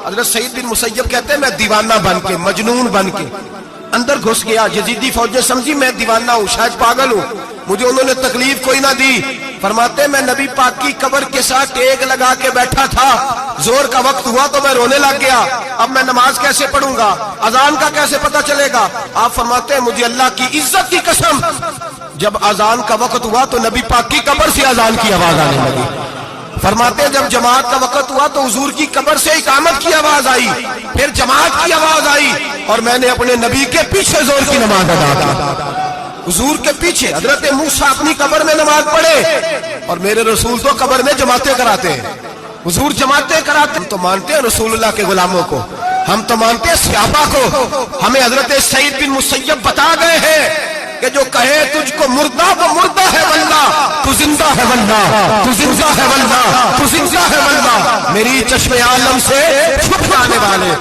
حضرت سعید بن مسیب کہتے ہیں میں دیوانہ بن کے مجنون بن کے اندر گھس گیا. یزیدی فوجیں سمجھی میں دیوانہ ہوں، شاید پاگل ہوں، مجھے انہوں نے تکلیف کوئی نہ دی. فرماتے میں نبی پاک کی قبر کے ساتھ ٹیک لگا کے بیٹھا تھا، زور کا وقت ہوا تو میں رونے لگ گیا. اب میں نماز کیسے پڑھوں گا، اذان کا کیسے پتہ چلے گا؟ آپ فرماتے ہیں مجھے اللہ کی عزت کی قسم جب اذان کا وقت ہوا تو نبی پاک کی قبر سے اذان کی آواز آنے لگی. فرماتے ہیں جب جماعت کا وقت ہوا تو حضور کی قبر سے اقامت کی آواز آئی، پھر جماعت کی آواز آئی، اور میں نے اپنے نبی کے پیچھے زور کی نماز ادا کی. حضور کے پیچھے حضرت موسیٰ اپنی قبر میں نماز پڑھے اور میرے رسول تو قبر میں جماعتیں کراتے ہیں. حضور جماعتیں کراتے. ہم تو مانتے ہیں رسول اللہ کے غلاموں کو، ہم تو مانتے ہیں صحابہ کو. ہمیں حضرت سعید بن مسیب بتا گئے ہیں کہ جو کہے تجھ کو مردہ وہ مردہ ہے واللہ، تو زندہ ہے واللہ، تو زندہ ہے واللہ، تو زندہ ہے واللہ. میری چشم عالم سے چھپ جانے والے